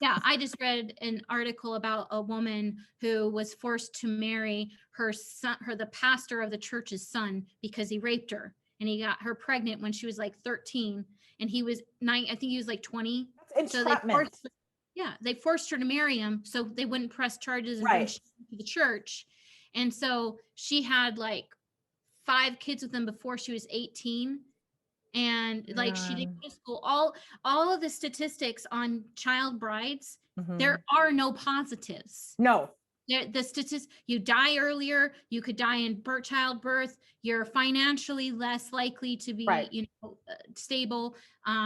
Yeah, I just read an article about a woman who was forced to marry her son, the pastor of the church's son, because he raped her, and he got her pregnant when she was like 13, and he was 9. I think he was like 20. That's So entrapment. they forced her to marry him so they wouldn't press charges and bring Right. shame to the church. And so she had like 5 kids with him before she was 18. And like she didn't go to school. All of the statistics on child brides, there are no positives. No. The statistics, you die earlier, you could die in childbirth, you're financially less likely to be Right. stable,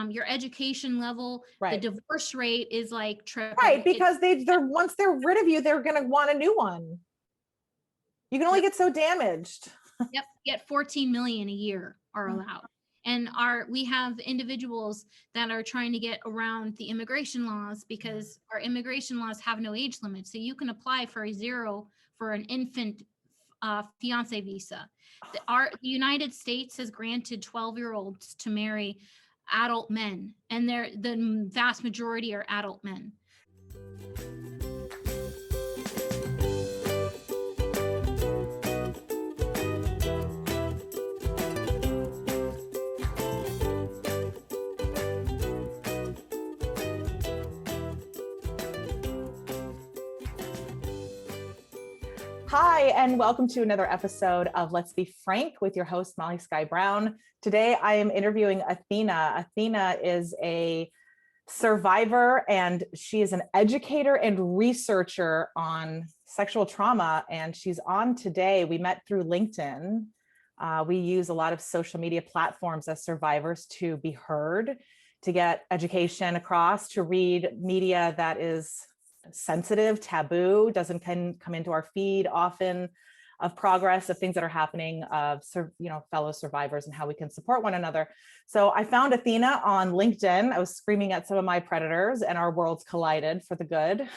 your education level, Right. the divorce rate is like triple. Right, because they're once they're rid of you, they're going to want a new one. You can only get so damaged. Yep, get 14 million a year are allowed. And we have individuals that are trying to get around the immigration laws because our immigration laws have no age limit. So you can apply for for an infant fiance visa. The United States has granted 12-year-olds to marry adult men, and the vast majority are adult men. Hi, and welcome to another episode of Let's Be Frank with your host, Molly Sky Brown. Today, I am interviewing Athena. Athena is a survivor, and she is an educator and researcher on sexual trauma, and she's on today. We met through LinkedIn. We use a lot of social media platforms as survivors to be heard, to get education across, to read media that is sensitive, taboo, doesn't come into our feed often, of progress, of things that are happening, of fellow survivors and how we can support one another. So I found Athena on LinkedIn. I was screaming at some of my predators and our worlds collided for the good.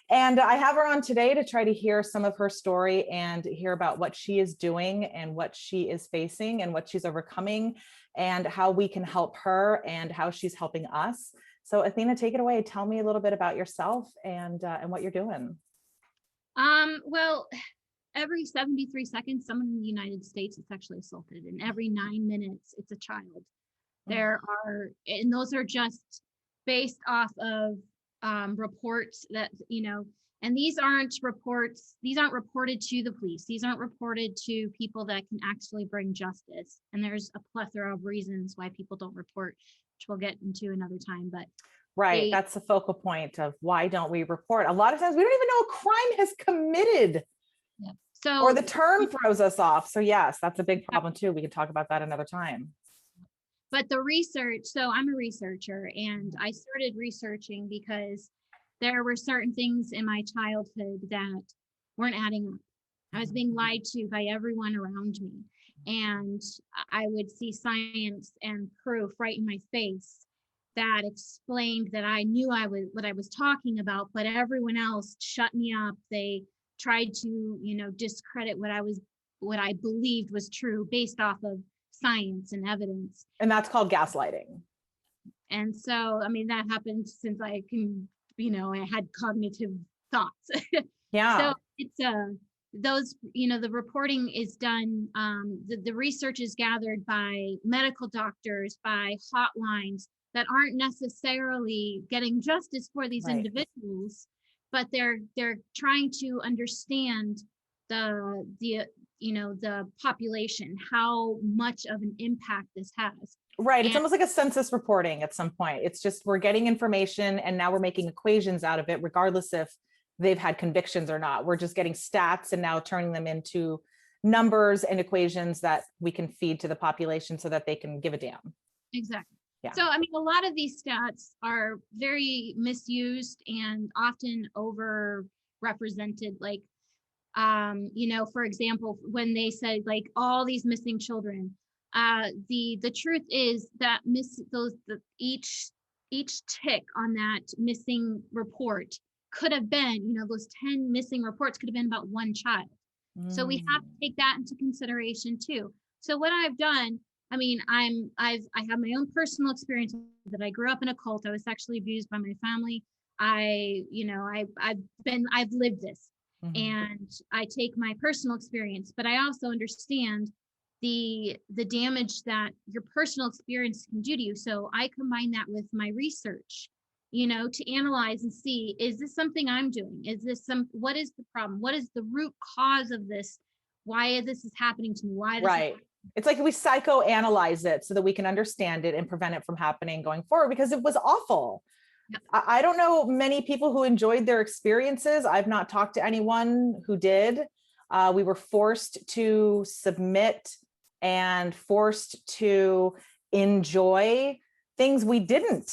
And I have her on today to try to hear some of her story and hear about what she is doing and what she is facing and what she's overcoming and how we can help her and how she's helping us. So Athena, take it away. Tell me a little bit about yourself and what you're doing. Well, every 73 seconds, someone in the United States is sexually assaulted, and every 9 minutes, it's a child. And those are just based off of reports that, and these aren't reported to the police. These aren't reported to people that can actually bring justice. And there's a plethora of reasons why people don't report, which we'll get into another time. But right, that's the focal point of why don't we report? A lot of times we don't even know a crime has committed. Yeah. Or the term throws us off. So yes, that's a big problem too. We can talk about that another time. But the research, so I'm a researcher, and I started researching because there were certain things in my childhood that weren't adding up. I was being lied to by everyone around me. And I would see science and proof right in my face that explained that I knew what I was talking about, but everyone else shut me up. They tried to, discredit what I believed was true based off of science and evidence. And that's called gaslighting. And so, that happened since I can, I had cognitive thoughts. Yeah. So it's those, the reporting is done, the research is gathered by medical doctors, by hotlines that aren't necessarily getting justice for these individuals, but they're trying to understand the population, how much of an impact this has. Right. It's almost like a census reporting at some point. It's just, we're getting information and now we're making equations out of it, regardless if they've had convictions or not. We're just getting stats and now turning them into numbers and equations that we can feed to the population so that they can give a damn. Exactly. Yeah. So, a lot of these stats are very misused and often overrepresented. Like, for example, when they said like all these missing children, the truth is that each tick on that missing report could have been, those 10 missing reports could have been about one child. So we have to take that into consideration too. So what I've done, I have my own personal experience that I grew up in a cult. I was sexually abused by my family. I've lived this, and I take my personal experience, but I also understand the damage that your personal experience can do to you. So I combine that with my research, to analyze and see, is this something I'm doing? What is the problem? What is the root cause of this? Why this is happening to me? Right. It's like we psychoanalyze it so that we can understand it and prevent it from happening going forward, because it was awful. Yep. I don't know many people who enjoyed their experiences. I've not talked to anyone who did. We were forced to submit and forced to enjoy things we didn't.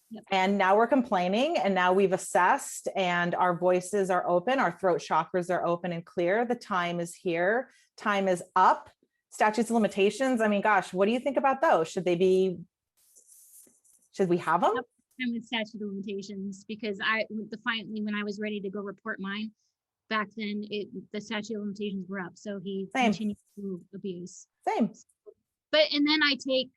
Yep. And now we're complaining, and now we've assessed, and our voices are open, our throat chakras are open and clear. The time is here. Time is up. Statutes of limitations. I mean, gosh, what do you think about those? Should we have them? I'm with statute of limitations, because finally, when I was ready to go report mine back then, the statute of limitations were up. So he continued to abuse. Same. And then I take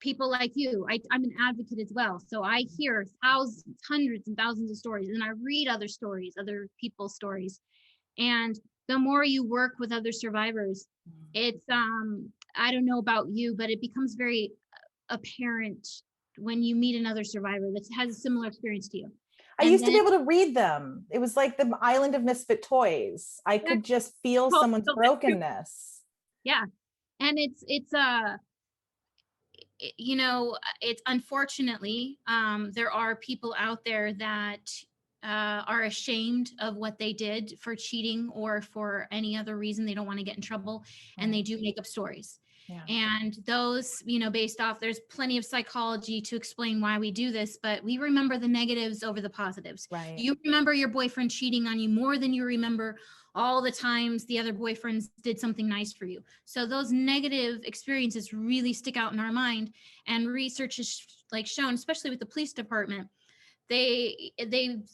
people like you. I'm an advocate as well. So I hear thousands, hundreds and thousands of stories, and I read other stories, other people's stories. And the more you work with other survivors, it's, I don't know about you, but it becomes very apparent when you meet another survivor that has a similar experience to you. I used to be able to read them. It was like the island of misfit toys. I could just feel someone's brokenness. Yeah. And it's unfortunately, there are people out there that are ashamed of what they did for cheating or for any other reason. They don't want to get in trouble, and they do make up stories. Yeah. And those, based off, there's plenty of psychology to explain why we do this, but we remember the negatives over the positives. Right. You remember your boyfriend cheating on you more than you remember all the times the other boyfriends did something nice for you. So those negative experiences really stick out in our mind. And research has shown, especially with the police department, I don't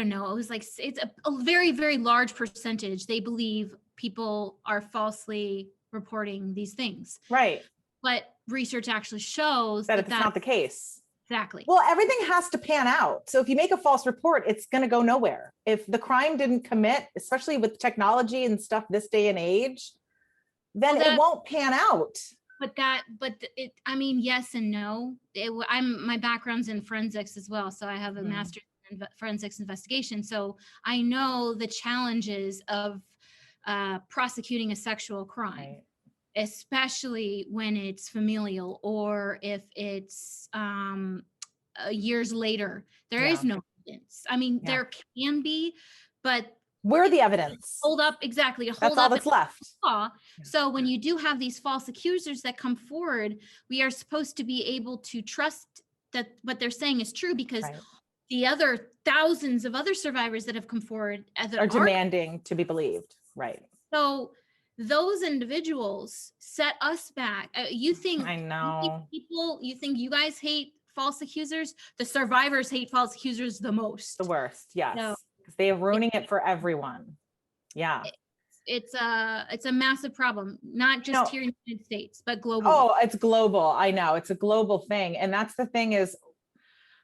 know, it was it's a very, very large percentage. They believe people are falsely reporting these things. Right. But research actually shows that it's not the case. Exactly. Well, everything has to pan out. So if you make a false report, it's going to go nowhere. If the crime didn't commit, especially with technology and stuff this day and age, then it won't pan out. Yes and no. My background's in forensics as well. So I have a master's in forensics investigation. So I know the challenges of prosecuting a sexual crime. Right. Especially when it's familial, or if it's years later. There is no evidence. There can be, but we're the evidence. Hold up, exactly. That's all that's left. Law. So when you do have these false accusers that come forward, we are supposed to be able to trust that what they're saying is true, because the other thousands of other survivors that have come forward are demanding to be believed. Right. So those individuals set us back. You think you think you guys hate false accusers? The survivors hate false accusers the most. The worst, yes. Because they are ruining it for everyone. Yeah. It's a massive problem, not just here in the United States, but globally. Oh, it's global. I know. It's a global thing. And that's the thing is,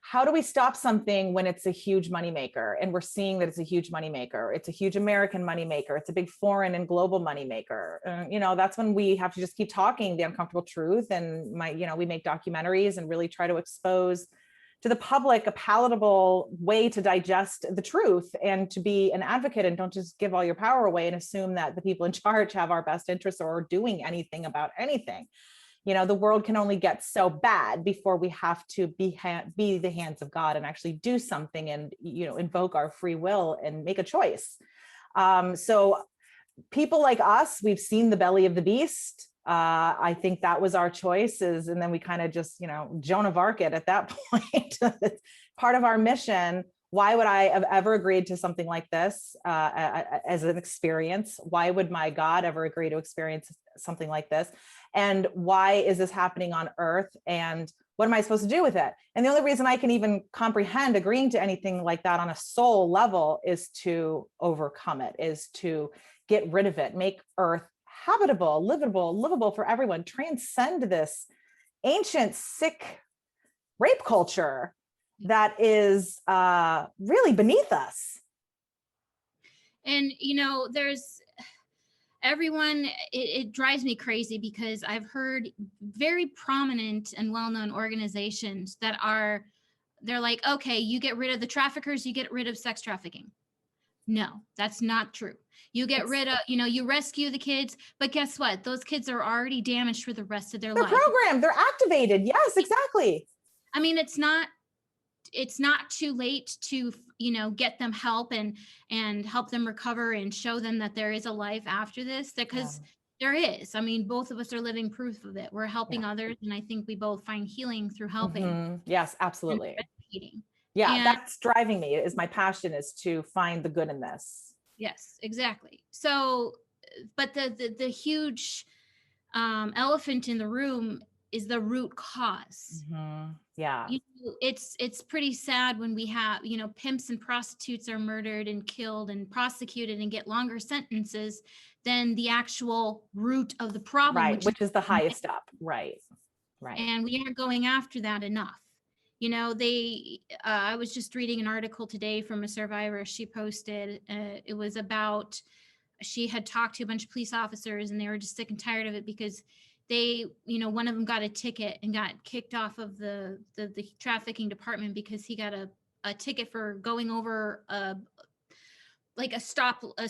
how do we stop something when it's a huge moneymaker? And we're seeing that it's a huge moneymaker. It's a huge American moneymaker. It's a big foreign and global moneymaker. That's when we have to just keep talking the uncomfortable truth. And we make documentaries and really try to expose to the public a palatable way to digest the truth and to be an advocate, and don't just give all your power away and assume that the people in charge have our best interests or are doing anything about anything. The world can only get so bad before we have to be the hands of God and actually do something and, invoke our free will and make a choice. So people like us, we've seen the belly of the beast. I think that was our choices. And then we kind of just, Joan of Arc it at that point. Part of our mission. Why would I have ever agreed to something like this as an experience? Why would my God ever agree to experience something like this? And why is this happening on Earth? And what am I supposed to do with it? And the only reason I can even comprehend agreeing to anything like that on a soul level is to overcome it, is to get rid of it, make Earth habitable, livable for everyone, transcend this ancient, sick rape culture. that is really beneath us. And, there's everyone, it drives me crazy because I've heard very prominent and well-known organizations they're like, okay, you get rid of the traffickers, you get rid of sex trafficking. No, that's not true. You get rid of, you rescue the kids, but guess what? Those kids are already damaged for the rest of their life. They're programmed, they're activated. Yes, exactly. I mean, it's not too late to, get them help and help them recover and show them that there is a life after this, because there is. I mean, both of us are living proof of it. We're helping others, and I think we both find healing through helping. Yes, absolutely. Yeah, and that's driving me, is my passion is to find the good in this. Yes, exactly. So, but the huge elephant in the room is the root cause. Yeah. It's pretty sad when we have, pimps and prostitutes are murdered and killed and prosecuted and get longer sentences than the actual root of the problem, which is the highest up. Right. And we aren't going after that enough. I was just reading an article today from a survivor. She posted, it was about, she had talked to a bunch of police officers and they were just sick and tired of it because they, one of them got a ticket and got kicked off of the trafficking department because he got a ticket for going over a stops, at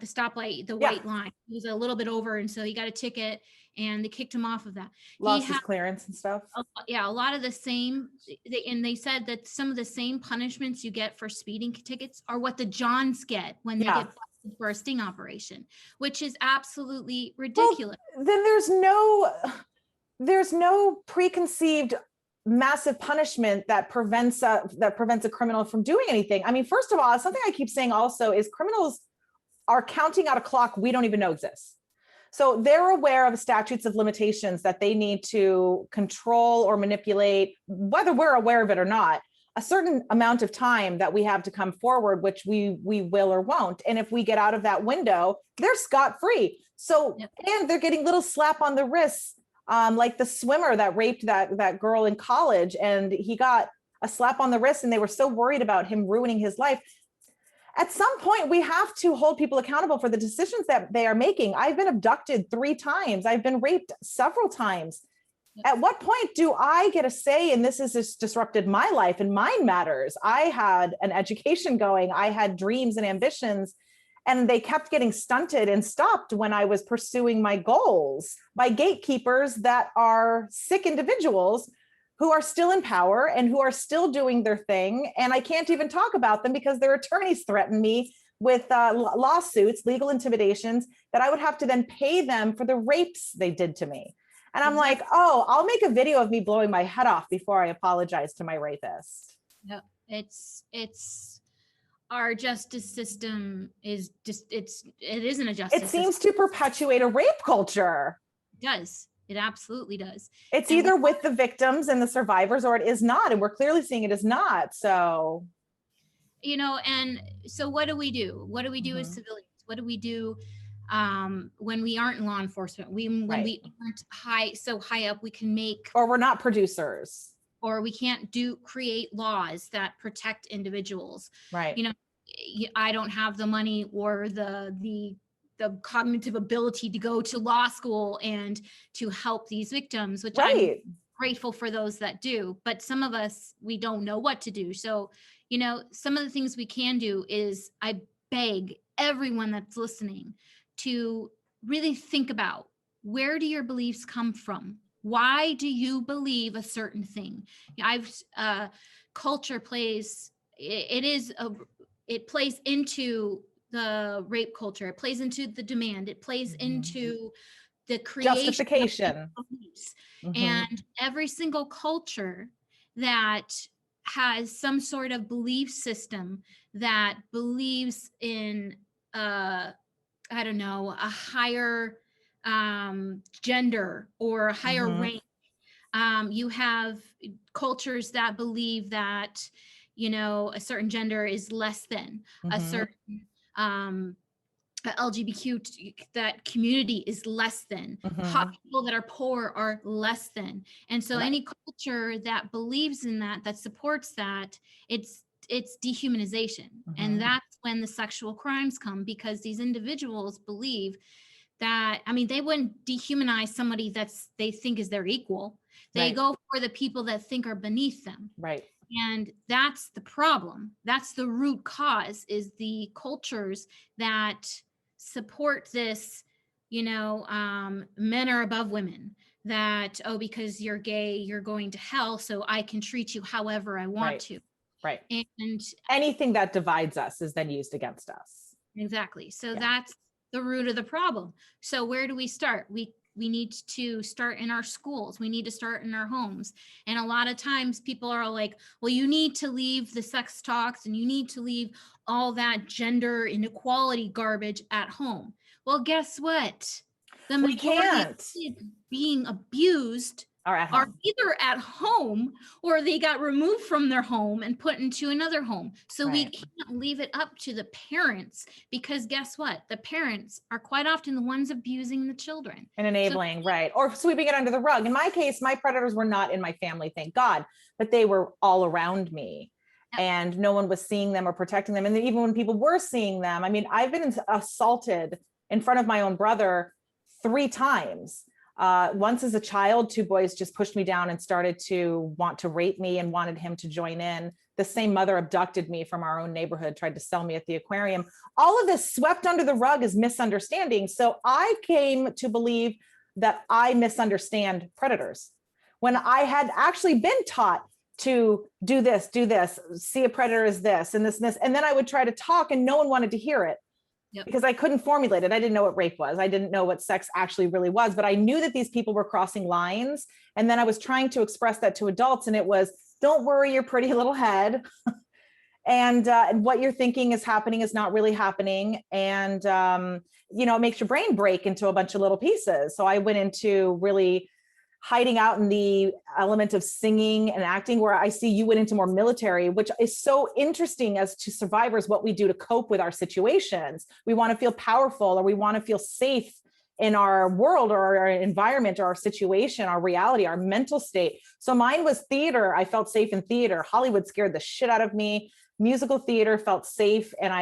the stoplight, the white line. He was a little bit over, and so he got a ticket and they kicked him off of that. Lost his clearance and stuff. A lot of the same, and they said that some of the same punishments you get for speeding tickets are what the Johns get when they get busted for a sting operation, which is absolutely ridiculous. Well, then there's no preconceived massive punishment that prevents a criminal from doing anything. I mean, first of all, something I keep saying also is criminals are counting out a clock we don't even know exists. So they're aware of statutes of limitations that they need to control or manipulate, whether we're aware of it or not, a certain amount of time that we have to come forward, which we will or won't. And if we get out of that window, they're scot-free. So, and they're getting little slap on the wrists, like the swimmer that raped that girl in college, and he got a slap on the wrist and they were so worried about him ruining his life. At some point, we have to hold people accountable for the decisions that they are making. I've been abducted 3 times. I've been raped several times. At what point do I get a say? And this has just disrupted my life, and mine matters. I had an education going. I had dreams and ambitions, and they kept getting stunted and stopped when I was pursuing my goals by gatekeepers that are sick individuals who are still in power and who are still doing their thing. And I can't even talk about them because their attorneys threaten me with lawsuits, legal intimidations, that I would have to then pay them for the rapes they did to me. And I'm like, oh, I'll make a video of me blowing my head off before I apologize to my rapist. No, it's our justice system is just, it isn't a justice system. It seems to perpetuate a rape culture. It does. It absolutely does. It's either with the victims and the survivors, or it is not. And we're clearly seeing it is not. So, and so what do we do? What do we do as civilians? What do we do when we aren't in law enforcement? When we aren't so high up, we can make, or we're not producers, or we can't create laws that protect individuals. Right. I don't have the money or the cognitive ability to go to law school and to help these victims, which I'm grateful for those that do, but some of us, we don't know what to do. So, some of the things we can do is, I beg everyone that's listening to really think about, where do your beliefs come from? Why do you believe a certain thing? Culture plays, it plays into the rape culture. It plays into the demand. It plays into the creation justification of beliefs. And every single culture that has some sort of belief system that believes in a higher gender or a higher rank. You have cultures that believe that, a certain gender is less than a certain LGBTQ, that community is less than. People that are poor are less than. And so any culture that believes in that, that supports that, it's dehumanization. And that's when the sexual crimes come, because these individuals believe that, I mean, they wouldn't dehumanize somebody they think is their equal. They go for the people that think are beneath them. Right. And that's the problem. That's the root cause, is the cultures that support this, men are above women, that, oh, because you're gay, you're going to hell, so I can treat you however I want to. Right. And anything that divides us is then used against us. Exactly. So that's the root of the problem. So where do we start? We need to start in our schools. We need to start in our homes. And a lot of times people are like, well, you need to leave the sex talks and you need to leave all that gender inequality garbage at home. Well, guess what? The majority of kids being abused are either at home or they got removed from their home and put into another home. So we can't leave it up to the parents, because guess what? The parents are quite often the ones abusing the children. And enabling, or sweeping it under the rug. In my case, my predators were not in my family, thank God, but they were all around me. And no one was seeing them or protecting them. And then even when people were seeing them, I mean, I've been assaulted in front of my own brother 3 times. Once as a child, 2 boys just pushed me down and started to want to rape me and wanted him to join in. The same mother abducted me from our own neighborhood, tried to sell me at the aquarium. All of this swept under the rug as misunderstanding. So I came to believe that I misunderstand predators, when I had actually been taught to do this, see a predator as this, and this, and this. And then I would try to talk and no one wanted to hear it. Because I couldn't formulate it. I didn't know what rape was. I didn't know what sex actually really was, but I knew that these people were crossing lines. And then I was trying to express that to adults. And it was, don't worry your pretty little head. And what you're thinking is happening is not really happening. And, it makes your brain break into a bunch of little pieces. So I went into really hiding out in the element of singing and acting, where I see you went into more military, which is so interesting as to survivors, what we do to cope with our situations. We want to feel powerful, or we want to feel safe in our world or our environment or our situation, our reality, our mental state. So mine was theater. I felt safe in theater. Hollywood scared the shit out of me. Musical theater felt safe. And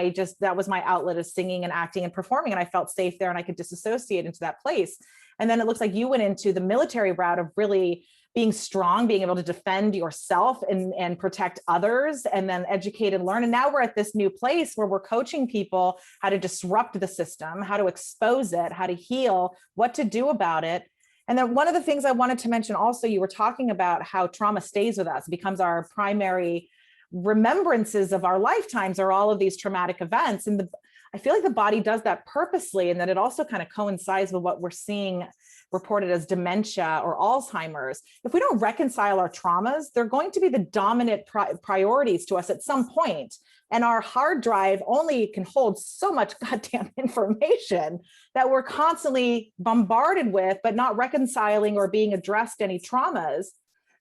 that was my outlet, of singing and acting and performing. And I felt safe there and I could disassociate into that place. And then it looks like you went into the military route of really being strong, being able to defend yourself and protect others, and then educate and learn. And now we're at this new place where we're coaching people how to disrupt the system, how to expose it, how to heal, what to do about it. And then one of the things I wanted to mention also, you were talking about how trauma stays with us, becomes our primary remembrances of our lifetimes, are all of these traumatic events. And I feel like the body does that purposely, and that it also kind of coincides with what we're seeing reported as dementia or Alzheimer's. If we don't reconcile our traumas, they're going to be the dominant priorities to us at some point. And our hard drive only can hold so much goddamn information that we're constantly bombarded with, but not reconciling or being addressed any traumas.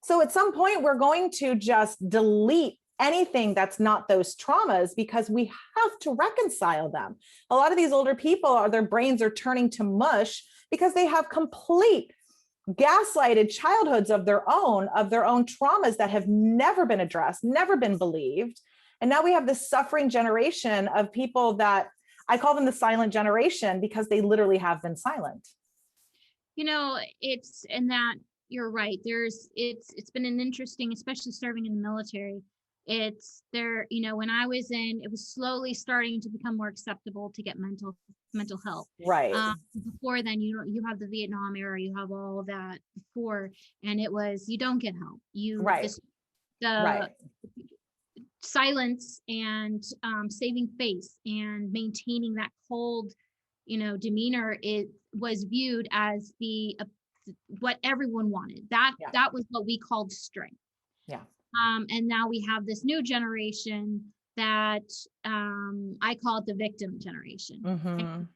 So at some point, we're going to just delete anything that's not those traumas, because we have to reconcile them. A lot of these older people, their brains are turning to mush because they have complete gaslighted childhoods of their own traumas that have never been addressed, never been believed. And now we have this suffering generation of people that I call them the silent generation, because they literally have been silent. It's, and that you're right. It's been an interesting, especially serving in the military. It's there, when I was in, it was slowly starting to become more acceptable to get mental health. Right. Before then, you have the Vietnam era, you have all of that before, and it was, you don't get help. The silence and saving face and maintaining that cold, demeanor, it was viewed as what everyone wanted. That was what we called strength. Yeah. And now we have this new generation that I call it the victim generation. And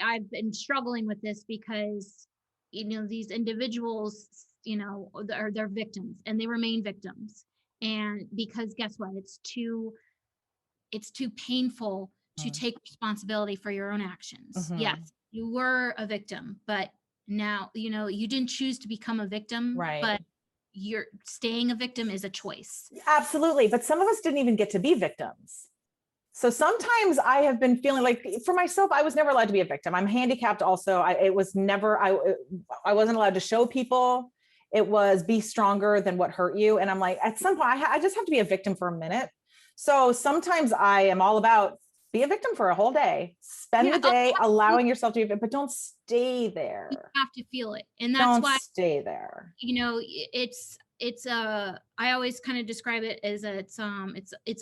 I've been struggling with this because, these individuals, they're victims, and they remain victims. And because guess what? It's too painful to take responsibility for your own actions. Mhm. Yes, you were a victim, but now, you didn't choose to become a victim, Right. but you're staying a victim is a choice. Absolutely. But some of us didn't even get to be victims. So sometimes I have been feeling like, for myself, I was never allowed to be a victim. I'm handicapped also. I wasn't allowed to show people. It was be stronger than what hurt you. And I'm like, at some point, I just have to be a victim for a minute. So sometimes I am all about be a victim for a whole day. Spend the day allowing yourself to be a victim, but don't stay there. You have to feel it. And that's Don't why, stay there. I always kind of describe it as it's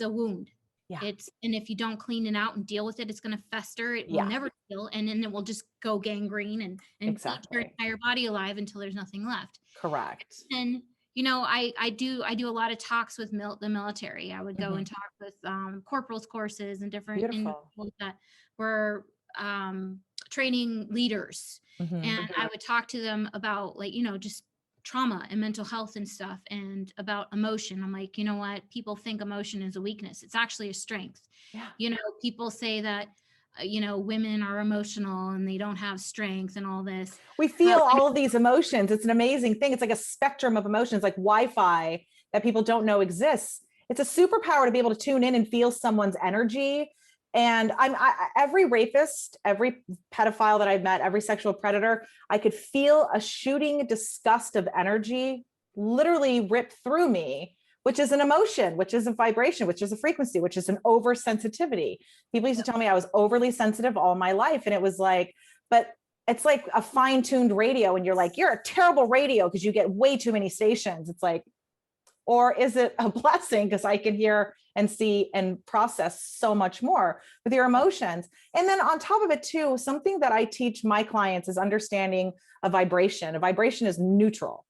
a wound. Yeah. And if you don't clean it out and deal with it, it's going to fester. It will never heal. And then it will just go gangrene and eat your entire body alive until there's nothing left. Correct. And, I do a lot of talks with the military. I would go and talk with corporals courses and different individuals that were training leaders. And I would talk to them about just trauma and mental health and stuff, and about emotion. I'm like, you know what? People think emotion is a weakness. It's actually a strength. Yeah. People say that, women are emotional and they don't have strength and all this. We feel all of these emotions. It's an amazing thing. It's like a spectrum of emotions, like Wi-Fi that people don't know exists. It's a superpower to be able to tune in and feel someone's energy. And every rapist, every pedophile that I've met, every sexual predator, I could feel a shooting disgust of energy literally rip through me, which is an emotion, which is a vibration, which is a frequency, which is an oversensitivity. People used to tell me I was overly sensitive all my life. And it was like, but it's like a fine-tuned radio. And you're like, you're a terrible radio because you get way too many stations. It's like, or is it a blessing because I can hear and see and process so much more with your emotions? And then on top of it too, something that I teach my clients is understanding a vibration. A vibration is neutral.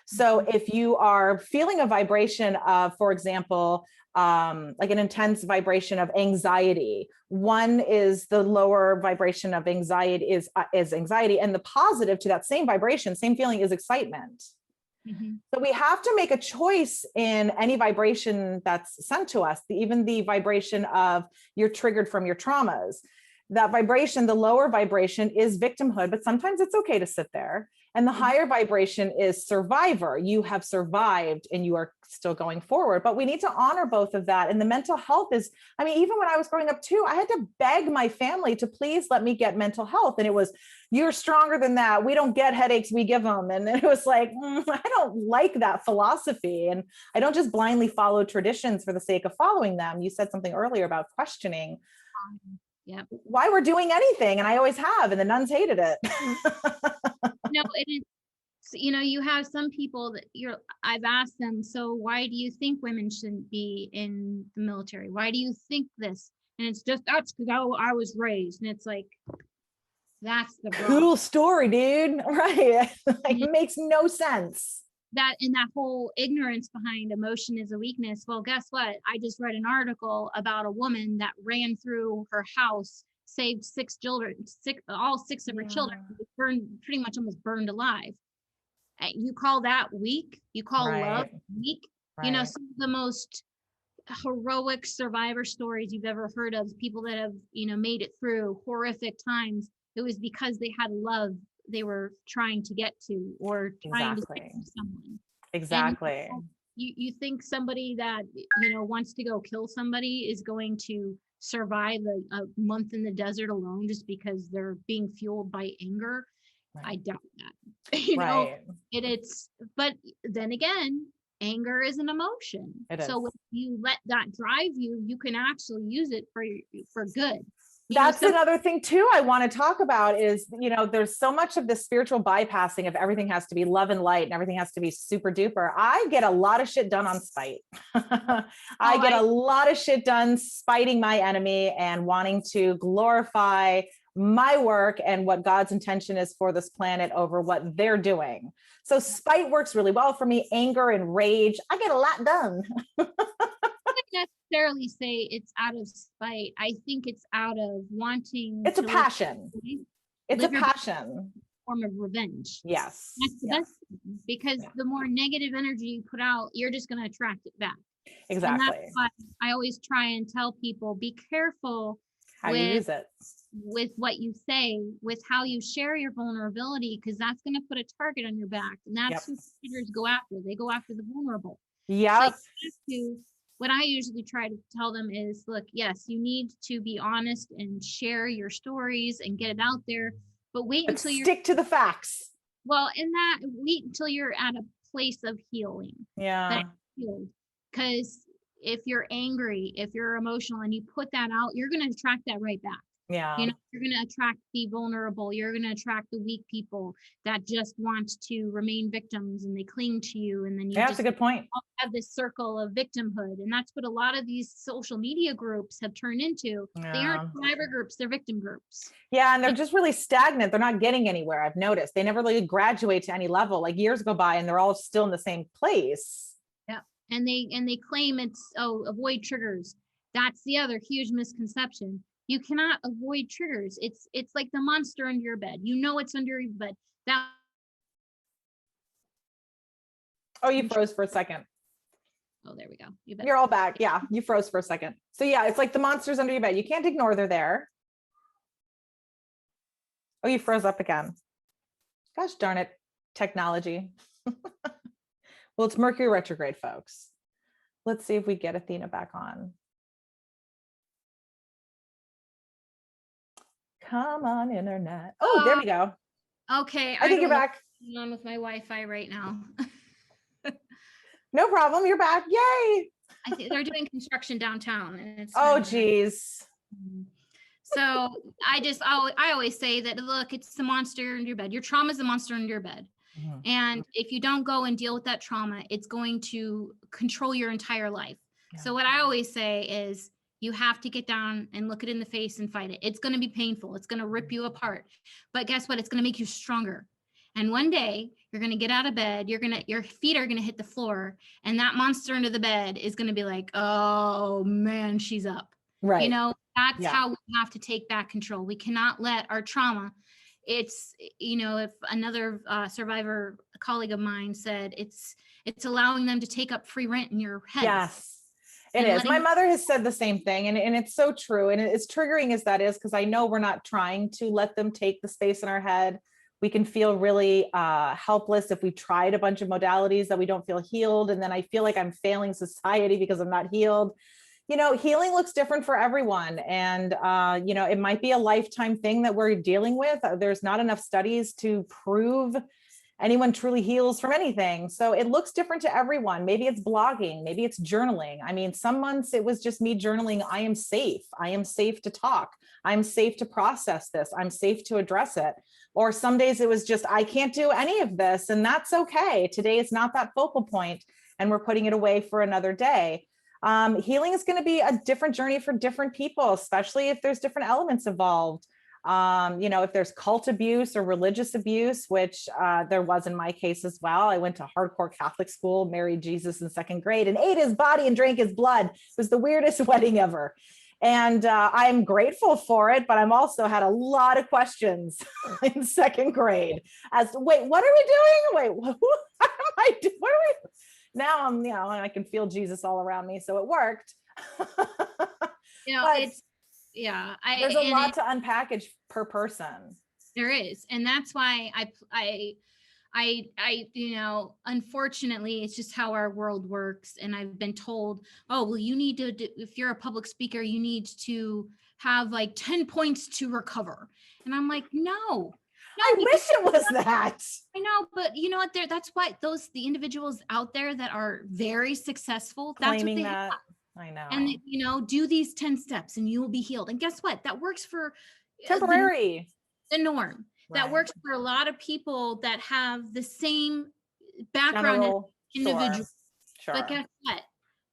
So if you are feeling a vibration of, for example, like an intense vibration of anxiety, one is the lower vibration of anxiety is anxiety, and the positive to that same vibration, same feeling is excitement. So we have to make a choice in any vibration that's sent to us, even the vibration of you're triggered from your traumas. That vibration, the lower vibration is victimhood, but sometimes it's okay to sit there. And the higher vibration is survivor. You have survived and you are still going forward, but we need to honor both of that. And the mental health is, even when I was growing up too, I had to beg my family to please let me get mental health. And it was, you're stronger than that. We don't get headaches, we give them. And it was like, I don't like that philosophy. And I don't just blindly follow traditions for the sake of following them. You said something earlier about questioning why we're doing anything. And I always have, and the nuns hated it. It is, you have some people that I've asked them, so why do you think women shouldn't be in the military? Why do you think this? And it's just, that's because I was raised. And it's like, that's the cool story, dude. Right. Like, it makes no sense. That whole ignorance behind emotion is a weakness. Well, guess what? I just read an article about a woman that ran through her house, saved all six of her children, pretty much almost burned alive. You call that weak? You call love weak? Right. Some of the most heroic survivor stories you've ever heard of, people that have, made it through horrific times, it was because they had love they were trying to get to, or trying to save someone. Exactly. And you think somebody that wants to go kill somebody is going to survive a month in the desert alone just because they're being fueled by anger? I doubt that. But then again, anger is an emotion. So if you let that drive you, you can actually use it for good. That's another thing too I want to talk about is, there's so much of this spiritual bypassing of everything has to be love and light and everything has to be super duper. I get a lot of shit done on spite. I get a lot of shit done spiting my enemy and wanting to glorify my work and what God's intention is for this planet over what they're doing. So spite works really well for me. Anger and rage, I get a lot done. Necessarily say it's out of spite. I think it's out of wanting. It's a passion. It's a passion. Form of revenge. Yes. That's the best, because the more negative energy you put out, you're just going to attract it back. Exactly. And that's why I always try and tell people, be careful How you use it. with what you say, with how you share your vulnerability, because that's going to put a target on your back. And that's who predators go after. They go after the vulnerable. Yeah. So what I usually try to tell them is, look, yes, you need to be honest and share your stories and get it out there, but wait until you stick to the facts. Well, wait until you're at a place of healing. Yeah. Because if you're angry, if you're emotional and you put that out, you're going to attract that right back. Yeah. You're going to attract the vulnerable. You're going to attract the weak people that just want to remain victims, and they cling to you. And then you that's a good point. Have this circle of victimhood. And that's what a lot of these social media groups have turned into. Yeah. They aren't survivor groups, they're victim groups. Yeah. And they're just really stagnant. They're not getting anywhere. I've noticed they never really graduate to any level. Like years go by and they're all still in the same place. Yeah. And they claim it's, avoid triggers. That's the other huge misconception. You cannot avoid triggers. It's like the monster under your bed. It's under your bed. Oh, you froze for a second. Oh, there we go. You're all back. Yeah, you froze for a second. So yeah, it's like the monsters under your bed. You can't ignore they're there. Oh, you froze up again. Gosh darn it, technology. Well, it's Mercury retrograde, folks. Let's see if we get Athena back on. Come on, internet. Oh, there we go. Okay. I think you're back. I'm on with my Wi-Fi right now. No problem. You're back. Yay. I think they're doing construction downtown. And it's geez. So I always say that, look, it's the monster in your bed. Your trauma is the monster in your bed. Mm-hmm. And if you don't go and deal with that trauma, it's going to control your entire life. Yeah. So what I always say is, you have to get down and look it in the face and fight it. It's going to be painful. It's going to rip you apart. But guess what? It's going to make you stronger. And one day you're going to get out of bed. Your feet are going to hit the floor. And that monster under the bed is going to be like, oh man, she's up. Right. That's how we have to take back control. We cannot let our trauma. It's, if another survivor, a colleague of mine said, it's allowing them to take up free rent in your head. Yes. It is. My mother has said the same thing, and it's so true. And as triggering as that is, because I know we're not trying to let them take the space in our head. We can feel really helpless if we tried a bunch of modalities that we don't feel healed. And then I feel like I'm failing society because I'm not healed. Healing looks different for everyone. And, it might be a lifetime thing that we're dealing with. There's not enough studies to prove anyone truly heals from anything. So it looks different to everyone. Maybe it's blogging, maybe it's journaling. I mean, some months it was just me journaling. I am safe. I am safe to talk. I'm safe to process this. I'm safe to address it. Or some days it was just, I can't do any of this, and that's okay. Today it's not that focal point and we're putting it away for another day. Healing is going to be a different journey for different people, especially if there's different elements involved. If there's cult abuse or religious abuse, which there was in my case as well. I went to hardcore Catholic school, married Jesus in second grade, and ate his body and drank his blood. It was the weirdest wedding ever. And I'm grateful for it, but I'm also had a lot of questions in second grade as to, wait, what are we doing? Wait, what am I doing? What are we? Now I'm, I can feel Jesus all around me. So it worked. There's a lot to unpackage per person. There is. And that's why unfortunately, it's just how our world works. And I've been told, oh, well, you need to, if you're a public speaker, you need to have like 10 points to recover. And I'm like, no. I wish it was that. I know, but you know what? That's why the individuals out there that are very successful, that's what they have. I know. And do these 10 steps and you will be healed. And guess what? That works for temporary. The norm. Right. That works for a lot of people that have the same background as individuals. Sure. But guess what?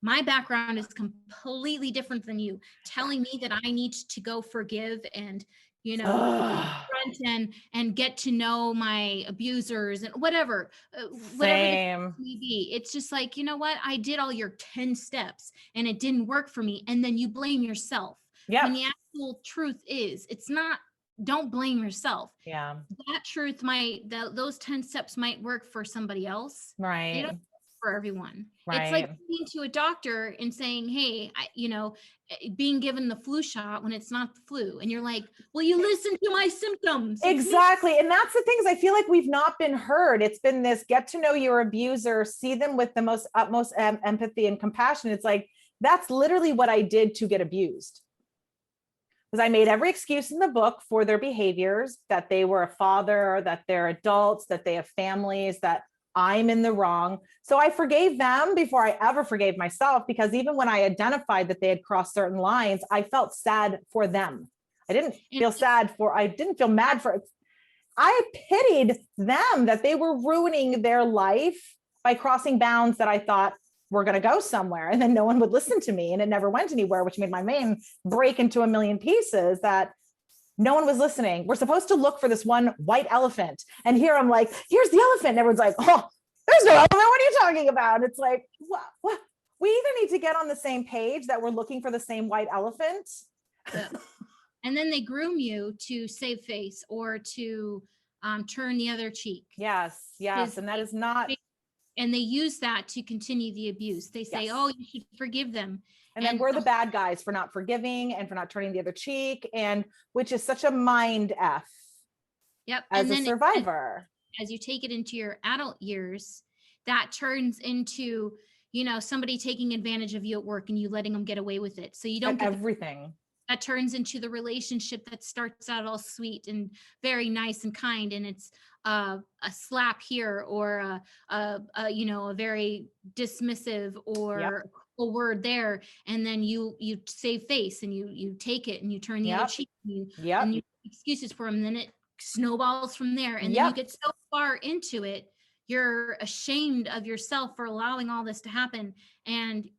My background is completely different than you. Telling me that I need to go forgive and front and get to know my abusers and whatever the case may be. It's just like, you know what? I did all your 10 steps and it didn't work for me. And then you blame yourself. Yeah. And the actual truth is, it's not, don't blame yourself. Yeah. That truth those 10 steps might work for somebody else. Right. for everyone. Right. It's like going to a doctor and saying, hey, being given the flu shot when it's not the flu. And you're like, well, you listen to my symptoms. Exactly. And that's the things I feel like we've not been heard. It's been this get to know your abuser, see them with the most utmost empathy and compassion. It's like, that's literally what I did to get abused. Because I made every excuse in the book for their behaviors, that they were a father, that they're adults, that they have families, that I'm in the wrong. So I forgave them before I ever forgave myself, because even when I identified that they had crossed certain lines, I felt sad for them. I didn't feel mad for it. I pitied them that they were ruining their life by crossing bounds that I thought were going to go somewhere, and then no one would listen to me, and it never went anywhere, which made my main break into a million pieces, that no one was listening. We're supposed to look for this one white elephant. And here I'm like, here's the elephant. And everyone's like, oh, there's no elephant. What are you talking about? It's like, what? We either need to get on the same page that we're looking for the same white elephant. Yeah. And then they groom you to save face or to turn the other cheek. Yes. And that is not. And they use that to continue the abuse. They say, oh, you should forgive them. And then we're the bad guys for not forgiving and for not turning the other cheek, and which is such a mind F. Yep. As a survivor. As you take it into your adult years, that turns into, somebody taking advantage of you at work and you letting them get away with it. So you don't get everything. That turns into the relationship that starts out all sweet and very nice and kind, and it's a slap here or a very dismissive or a word there, and then you save face and you take it and you turn the other cheek and you excuses for them, and then it snowballs from there, and then you get so far into it, you're ashamed of yourself for allowing all this to happen, and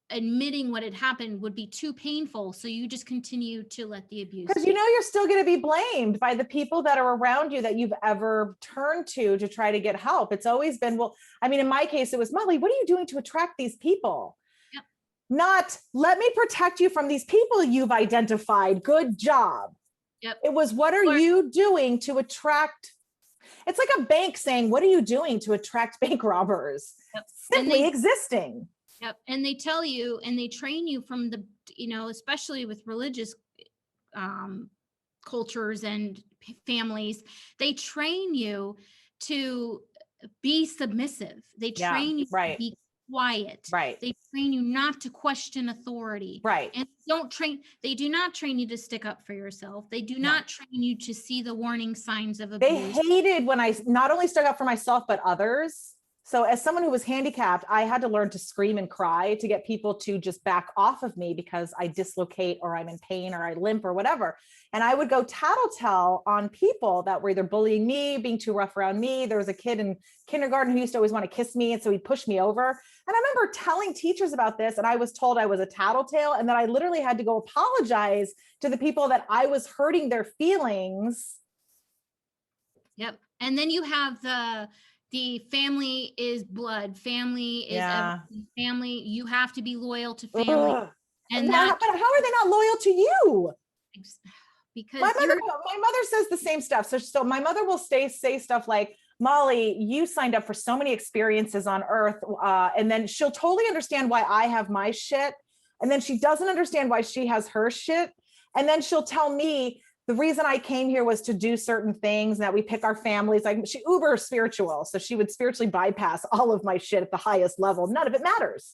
admitting what had happened would be too painful. So you just continue to let the abuse. Because you're still going to be blamed by the people that are around you that you've ever turned to try to get help. It's always been, in my case, it was, Molly, what are you doing to attract these people? Yep. Not, let me protect you from these people you've identified. Good job. Yep. It was, what are you doing to attract? It's like a bank saying, what are you doing to attract bank robbers? Yep. Simply existing. Yep. And they tell you and they train you from the, especially with religious cultures and families, they train you to be submissive. They train you to be quiet. Right. They train you not to question authority. Right. And they do not train you to stick up for yourself. They do not train you to see the warning signs of abuse. They hated when I not only stuck up for myself, but others. So as someone who was handicapped, I had to learn to scream and cry to get people to just back off of me because I dislocate or I'm in pain or I limp or whatever. And I would go tattletale on people that were either bullying me, being too rough around me. There was a kid in kindergarten who used to always want to kiss me. And so he'd push me over. And I remember telling teachers about this, and I was told I was a tattletale, and that I literally had to go apologize to the people that I was hurting their feelings. Yep. And then you have the family is blood, family is everything. Family, you have to be loyal to family. Ugh. And but how are they not loyal to you? Because my mother says the same stuff. So my mother will say stuff like, Molly, you signed up for so many experiences on earth. And then she'll totally understand why I have my shit. And then she doesn't understand why she has her shit. And then she'll tell me, the reason I came here was to do certain things, and that we pick our families. Like, she uber spiritual. So she would spiritually bypass all of my shit at the highest level. None of it matters.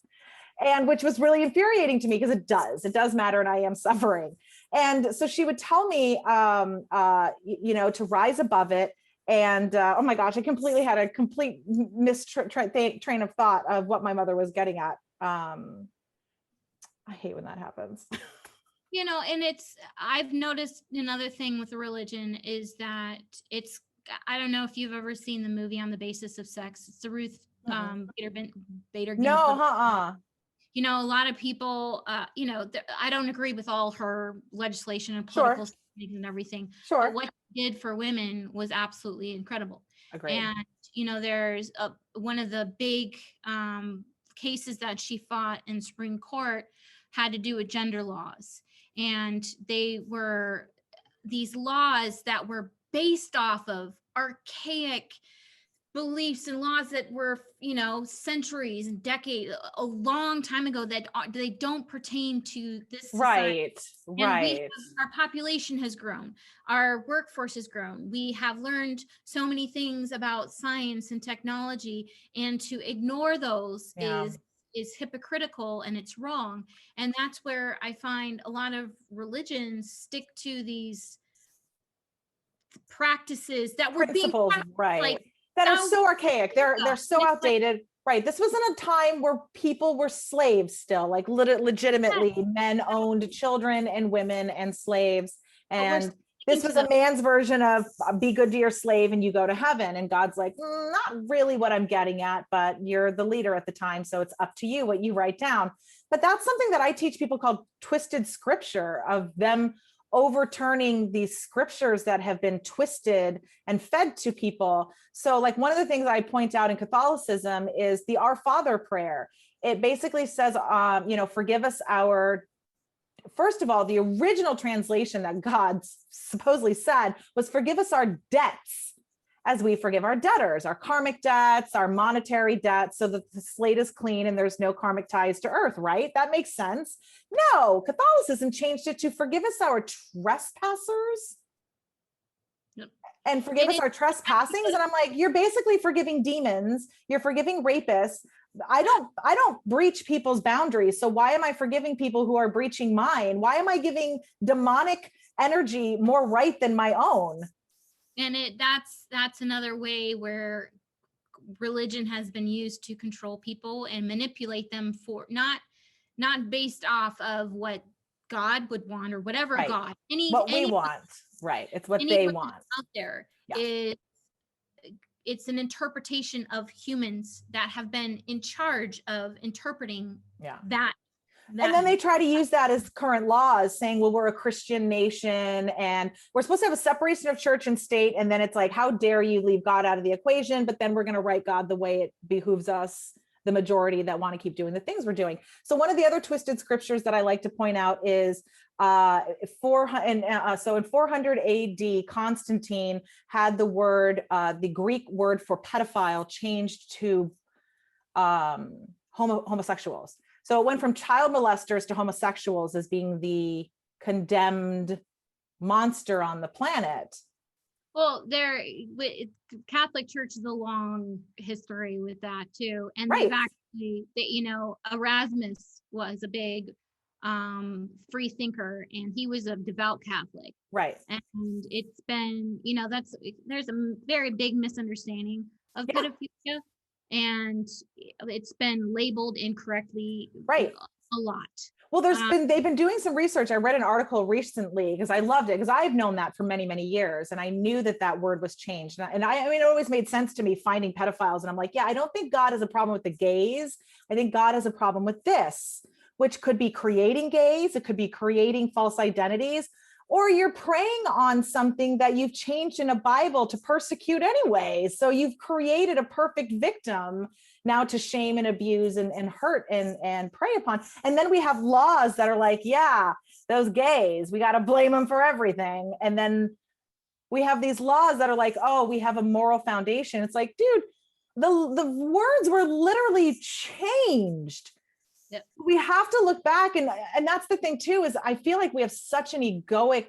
And which was really infuriating to me, because it does matter. And I am suffering. And so she would tell me, to rise above it. And oh my gosh, I completely had a complete train of thought of what my mother was getting at. I hate when that happens. And I've noticed another thing with religion is that I don't know if you've ever seen the movie On the Basis of Sex. It's the Ruth Bader. No, a lot of people, I don't agree with all her legislation and political things and everything. Sure. But what she did for women was absolutely incredible. Agreed. And, there's one of the big cases that she fought in Supreme Court had to do with gender laws. And they were these laws that were based off of archaic beliefs and laws that were, centuries and decades, a long time ago, that they don't pertain to this society. Right, And right. our population has grown, our workforce has grown. We have learned so many things about science and technology, and to ignore those Yeah. is hypocritical, and it's wrong. And that's where I find a lot of religions stick to these practices that were being Principles, practiced right, like that are thousands so of archaic. years They're ago. so And it's like, outdated. Right. This wasn't a time where people were slaves still, like yes, legitimately men owned children and women and slaves. but we're And sticking this to was a them. man's version of be good to your slave and you go to heaven. And God's like, not really what I'm getting at, but you're the leader at the time. So it's up to you what you write down. But that's something that I teach people called twisted scripture, of them overturning these scriptures that have been twisted and fed to people. So like one of the things I point out in Catholicism is the Our Father prayer. It basically says, forgive us our, first of all, the original translation that God supposedly said was forgive us our debts as we forgive our debtors, our karmic debts, our monetary debts, so that the slate is clean and there's no karmic ties to earth, right? That makes sense. No, Catholicism changed it to forgive us our trespassers and forgive us our trespassings. And I'm like, you're basically forgiving demons, you're forgiving rapists. I don't breach people's boundaries. So why am I forgiving people who are breaching mine? Why am I giving demonic energy more right than my own? And that's another way where religion has been used to control people and manipulate them, for not based off of what God would want, or whatever Right. God, What we want. Right. It's what they want. out there. Yeah. It's an interpretation of humans that have been in charge of interpreting that. And then they try to use that as current laws, saying, well, we're a Christian nation and we're supposed to have a separation of church and state. And then it's like, how dare you leave God out of the equation? But then we're going to write God the way it behooves us, the majority that want to keep doing the things we're doing. So one of the other twisted scriptures that I like to point out is in 400 AD, Constantine had the Greek word for pedophile changed to homosexuals. So it went from child molesters to homosexuals as being the condemned monster on the planet. Well, Catholic Church is a long history with that too. And right. they've actually, Erasmus was a big free thinker, and he was a devout Catholic. Right. And it's been, there's a very big misunderstanding of pedophilia, and it's been labeled incorrectly a lot. Well, they've been doing some research. I read an article recently because I loved it, because I've known that for many, many years. And I knew that word was changed. And I mean, it always made sense to me finding pedophiles. And I'm like, yeah, I don't think God has a problem with the gays. I think God has a problem with this, which could be creating gays. It could be creating false identities, or you're preying on something that you've changed in a Bible to persecute anyway. So you've created a perfect victim now to shame and abuse and hurt and prey upon. And then we have laws that are like, yeah, those gays, we got to blame them for everything. And then we have these laws that are like, oh, we have a moral foundation. It's like, dude, the words were literally changed. Yep. We have to look back. And that's the thing too, is I feel like we have such an egoic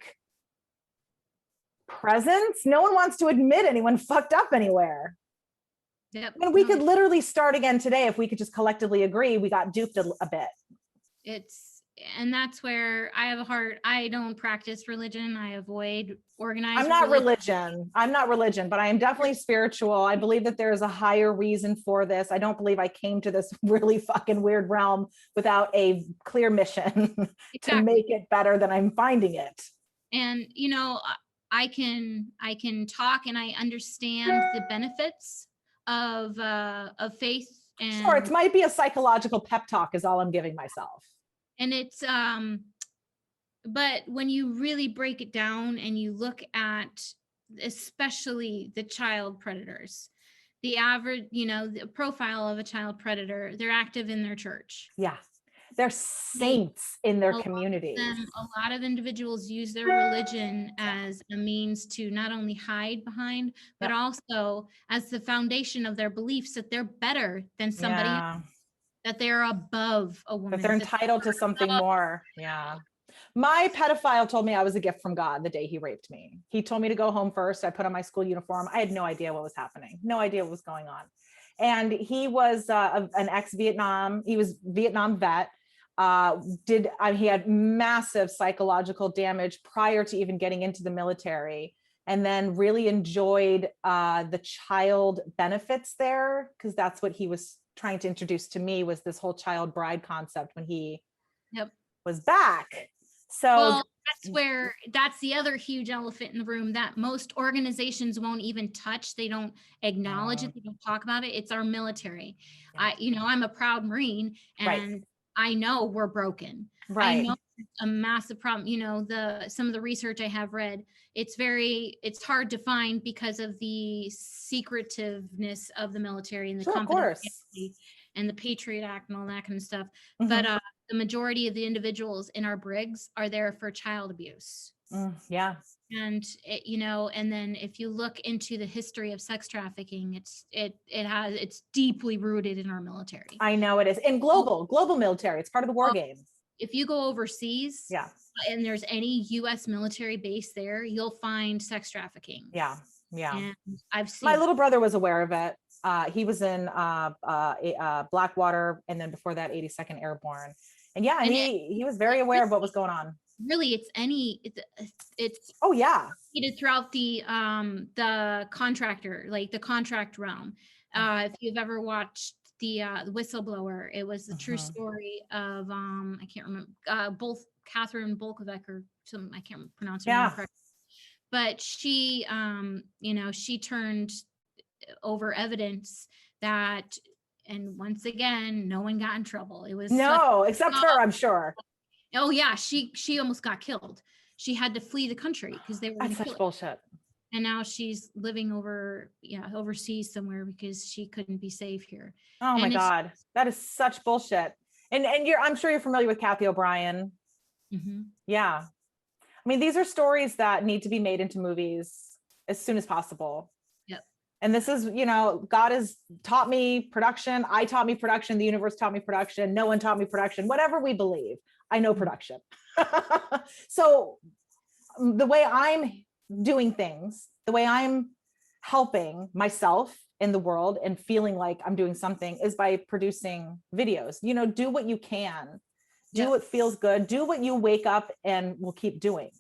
presence. No one wants to admit anyone fucked up anywhere. Yep. And we could literally start again today if we could just collectively agree we got duped a bit. And that's where I have a heart. I don't practice religion. I avoid organized I'm not religion, but I am definitely spiritual. I believe that there is a higher reason for this. I don't believe I came to this really fucking weird realm without a clear mission to make it better than I'm finding it. And, I can talk, and I understand the benefits of faith. And sure, it might be a psychological pep talk is all I'm giving myself. And it's but when you really break it down and you look at especially the child predators, the average, the profile of a child predator, they're active in their church. Yeah. They're saints in their A lot of communities. a lot of individuals use their religion as a means to not only hide behind, but Yep. also as the foundation of their beliefs that they're better than somebody Yeah. else, that they're above a woman. That they're entitled to something more. Yeah. My pedophile told me I was a gift from God the day he raped me. He told me to go home first. I put on my school uniform. I had no idea what was happening, no idea what was going on. And he was an ex-Vietnam. He was Vietnam vet. He had massive psychological damage prior to even getting into the military, and then really enjoyed the child benefits there, because that's what he was trying to introduce to me, was this whole child bride concept when he was back. So well, that's the other huge elephant in the room that most organizations won't even touch. They don't acknowledge it. They don't talk about it. It's our military. Yeah. I'm a proud Marine, and Right. I know we're broken. Right. I know it's a massive problem. Some of the research I have read, it's hard to find because of the secretiveness of the military and the confidentiality and the Patriot Act and all that kind of stuff. Mm-hmm. But the majority of the individuals in our brigs are there for child abuse. Yeah. And and then if you look into the history of sex trafficking, it's deeply rooted in our military. I know it is. And global military. It's part of the war game. If you go overseas, yeah, and there's any US military base there, you'll find sex trafficking. Yeah. Yeah. And I've seen my little brother was aware of it. He was in Blackwater, and then before that 82nd Airborne. And yeah, he was very aware of what was going on. Really, it's oh yeah, throughout the contractor, like the contract realm. If you've ever watched the Whistleblower, it was the true story of I can't remember, both Catherine Bolkovec or something, I can't pronounce her name correctly. But she she turned over evidence that, and once again, no one got in trouble. It was except her, I'm sure. Oh yeah, she almost got killed. She had to flee the country because they were going to kill her. That's such bullshit. And now she's living overseas somewhere because she couldn't be safe here. Oh my God, that is such bullshit. And I'm sure you're familiar with Kathy O'Brien. Mm-hmm. Yeah, I mean, these are stories that need to be made into movies as soon as possible. Yep. And this is, God has taught me production. I taught me production. The universe taught me production. No one taught me production. Whatever we believe, I know production. So the way I'm doing things, the way I'm helping myself in the world and feeling like I'm doing something is by producing videos. Do what you can. Do what feels good. Do what you wake up and will keep doing.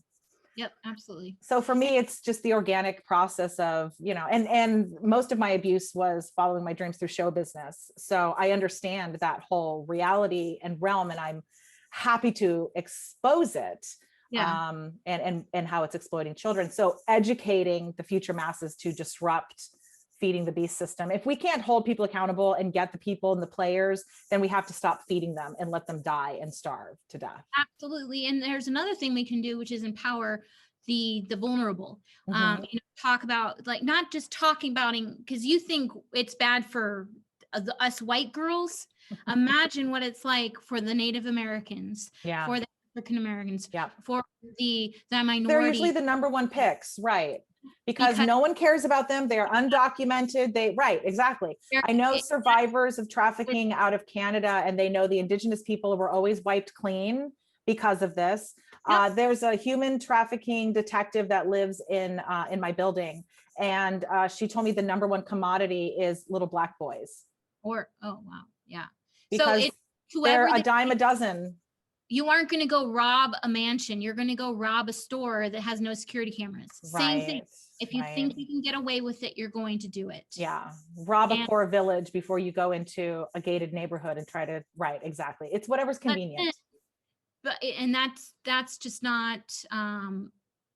Yep, absolutely. So for me, it's just the organic process of, and most of my abuse was following my dreams through show business. So I understand that whole reality and realm, and I'm happy to expose it. And how it's exploiting children. So educating the future masses to disrupt feeding the beast system. If we can't hold people accountable and get the people and the players, then we have to stop feeding them and let them die and starve to death. Absolutely. And there's another thing we can do, which is empower the vulnerable. Talk about, like, not just talking about it because you think it's bad for us white girls. Imagine what it's like for the Native Americans, for the African Americans, for the minority. They're usually the number one picks, right? Because no one cares about them. They are undocumented. Right, exactly. I know survivors of trafficking out of Canada, and they know the Indigenous people were always wiped clean because of this. There's a human trafficking detective that lives in my building, and she told me the number one commodity is little Black boys. Oh wow, yeah. Because they're a dime a dozen. You aren't going to go rob a mansion. You're going to go rob a store that has no security cameras. Same thing. If you think you can get away with it, you're going to do it. Yeah. Rob a poor village before you go into a gated neighborhood and try to, exactly. It's whatever's convenient. And that's just not, and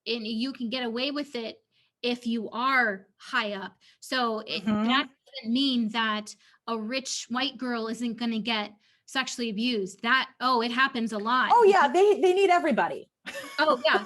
you can get away with it if you are high up. So that doesn't mean that a rich white girl isn't going to get sexually abused. It happens a lot. Oh yeah, they need everybody. Oh yeah,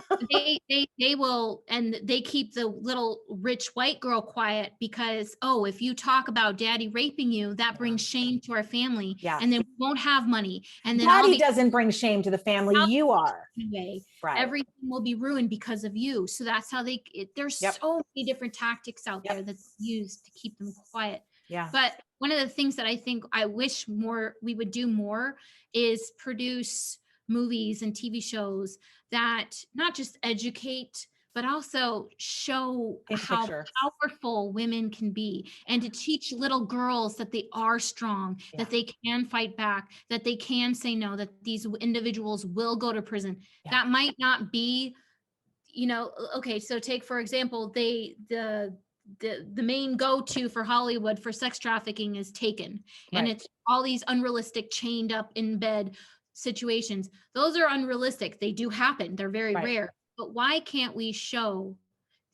they will, and they keep the little rich white girl quiet because, oh, if you talk about daddy raping you, that brings shame to our family, Yeah. and then we won't have money, and then Daddy doesn't bring shame to the family. You are. anyway, Right. everything will be ruined because of you. So that's how there's so many different tactics out there that's used to keep them quiet. Yeah. But one of the things that I think I wish we would do more is produce movies and TV shows that not just educate, but also show how powerful women can be, and to teach little girls that they are strong, that they can fight back, that they can say no, that these individuals will go to prison. That might not be, okay, so take, for example, the main go-to for Hollywood for sex trafficking is Taken. And it's all these unrealistic chained up in bed situations. Those are unrealistic. They do happen. They're very rare. But why can't we show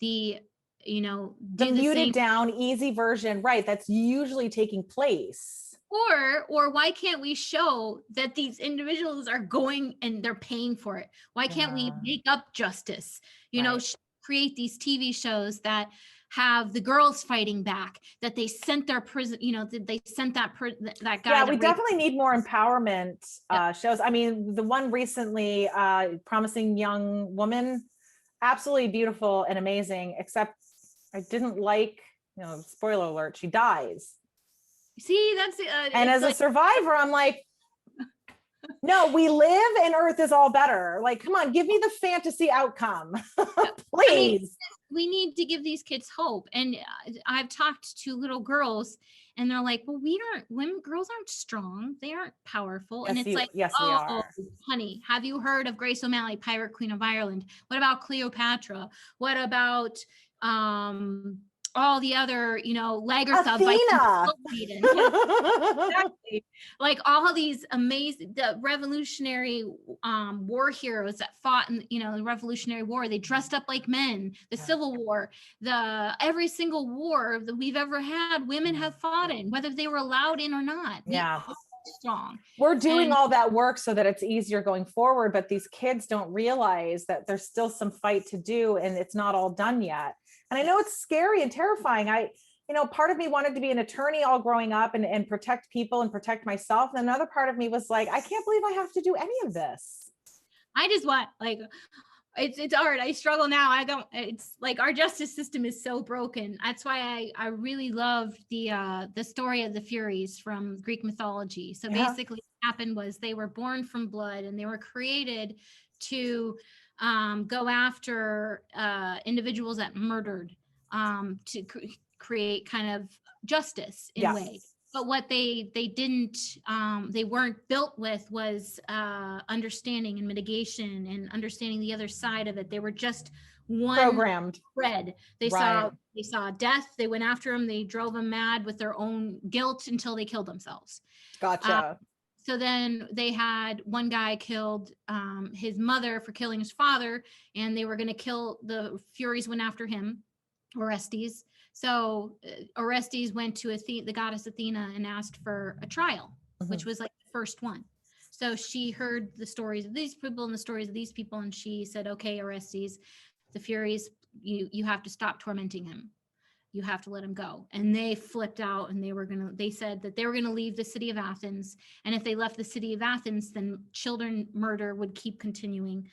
the muted down, easy version, right? That's usually taking place. Or why can't we show that these individuals are going and they're paying for it? Why can't we make up justice? Create these TV shows that have the girls fighting back, that they sent their prison, they sent that guy. Yeah, we definitely need more empowerment shows. I mean, the one recently, Promising Young Woman, absolutely beautiful and amazing, except I didn't like, spoiler alert, she dies. See, that's and as a survivor, I'm like, no, we live and Earth is all better. Like, come on, give me the fantasy outcome, please. I mean, we need to give these kids hope. And I've talked to little girls, and they're like, well, girls aren't strong. They aren't powerful. Yes, and it's we are. Honey, have you heard of Grace O'Malley, Pirate Queen of Ireland? What about Cleopatra? What about all the other, Lagertha, Athena. Exactly. Like all of these amazing, the Revolutionary war heroes that fought in, the Revolutionary War. They dressed up like men. The Civil War, every single war that we've ever had, women have fought in, whether they were allowed in or not. Strong. We're doing all that work so that it's easier going forward, but these kids don't realize that there's still some fight to do, and it's not all done yet. And I know it's scary and terrifying. Part of me wanted to be an attorney all growing up and protect people and protect myself. And another part of me was like, I can't believe I have to do any of this. I just want, it's hard. I struggle now. It's like our justice system is so broken. That's why I really loved the story of the Furies from Greek mythology. So basically what happened was they were born from blood, and they were created to go after individuals that murdered, to create kind of justice in a way. But what they didn't, they weren't built with was understanding and mitigation and understanding the other side of it. They were just one programmed thread. They saw death. They went after him. They drove them mad with their own guilt until they killed themselves. Gotcha. So then they had one guy killed his mother for killing his father, and they were going to kill, the Furies went after him, Orestes. So Orestes went to the goddess Athena and asked for a trial, which was like the first one. So she heard the stories of these people and the stories of these people, and she said, okay, Orestes, the Furies, you have to stop tormenting him. You have to let him go. And they flipped out, and they said that they were going to leave the city of Athens. And if they left the city of Athens, then children murder would keep continuing.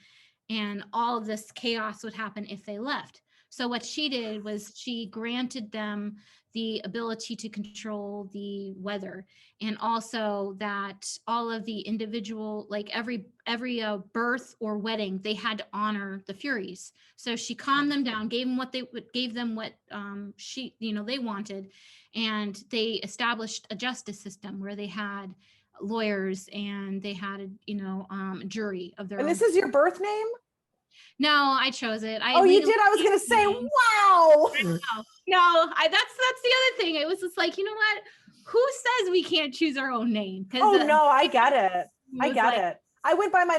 And all of this chaos would happen if they left. So what she did was she granted them the ability to control the weather, and also that all of the individual, like every birth or wedding, they had to honor the Furies. So she calmed them down, gave them what they wanted, and they established a justice system where they had lawyers and they had a jury of their own. And this is your birth name? No, I chose it. You did? I was going to say, wow. No, that's the other thing. It was just like, you know what? Who says we can't choose our own name? No, I get it. I get it. I went by my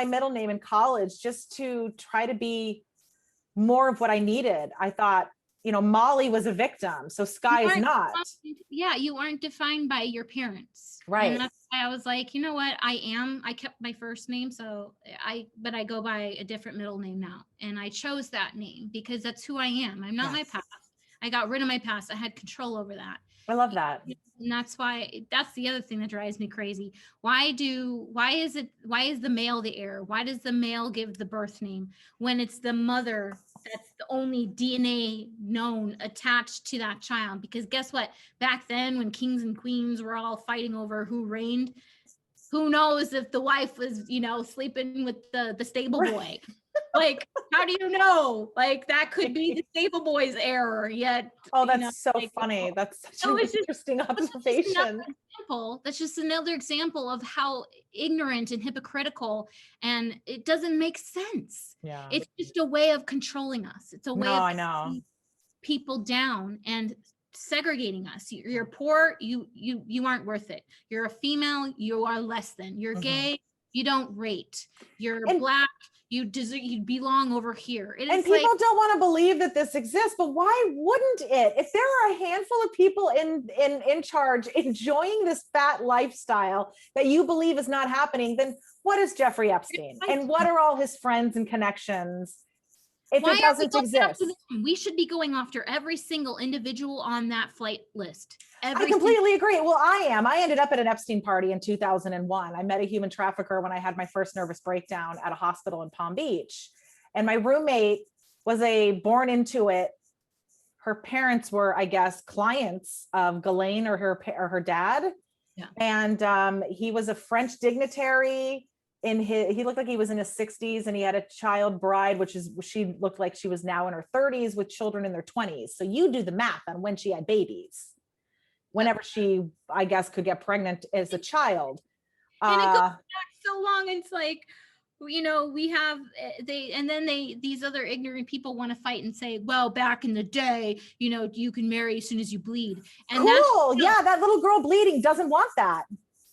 middle name in college just to try to be more of what I needed. I thought, Molly was a victim, so Sky is not. Yeah, you aren't defined by your parents. Right. And that's why I was like, you know what, I kept my first name, but I go by a different middle name now. And I chose that name because that's who I am. I'm not my past. I got rid of my past. I had control over that. I love that. And that's the other thing that drives me crazy. Why is the male the heir? Why does the male give the birth name when it's the mother that's the only DNA known attached to that child? Because guess what? Back then, when kings and queens were all fighting over who reigned, who knows if the wife was, sleeping with the stable boy. Like, how do you know? Like, that could be the stable boy's error. Yet, that's so funny. That's such an interesting observation. That's just another example of how ignorant and hypocritical, and it doesn't make sense. Yeah, it's just a way of controlling us. It's a way of keeping people down and segregating us. You're poor, you aren't worth it. You're a female, you are less than. You're gay, you don't rate. You're black, you belong over here. And people don't want to believe that this exists, but why wouldn't it? If there are a handful of people in charge enjoying this fat lifestyle that you believe is not happening, then what is Jeffrey Epstein? And what are all his friends and connections? If it doesn't exist, we should be going after every single individual on that flight list. I completely agree. Well, I ended up at an Epstein party in 2001. I met a human trafficker when I had my first nervous breakdown at a hospital in Palm Beach. And my roommate was born into it. Her parents were, I guess, clients of Ghislaine or her dad. Yeah. And he was a French dignitary. He looked like he was in his 60s, and he had a child bride, she looked like she was now in her 30s with children in their 20s. So you do the math on when she had babies, whenever she, I guess, could get pregnant as a child. And it goes back so long. It's like, we have these other ignorant people want to fight and say, well, back in the day, you can marry as soon as you bleed. And cool. That little girl bleeding doesn't want that.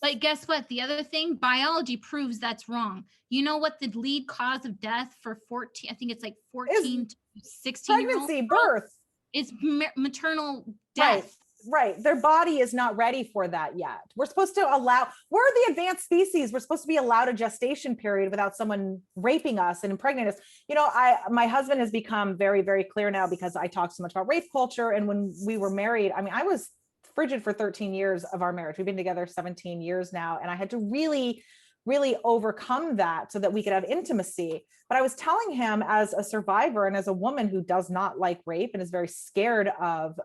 But guess what? The other thing, biology proves that's wrong. You know what the lead cause of death for 14, I think it's like 14 to 16 pregnancy, birth. Is maternal death. Right. Their body is not ready for that yet. We're the advanced species. We're supposed to be allowed a gestation period without someone raping us and impregnating us. My husband has become very, very clear now, because I talk so much about rape culture. And when we were married, I was frigid for 13 years of our marriage. We've been together 17 years now. And I had to really, really overcome that so that we could have intimacy. But I was telling him, as a survivor and as a woman who does not like rape and is very scared of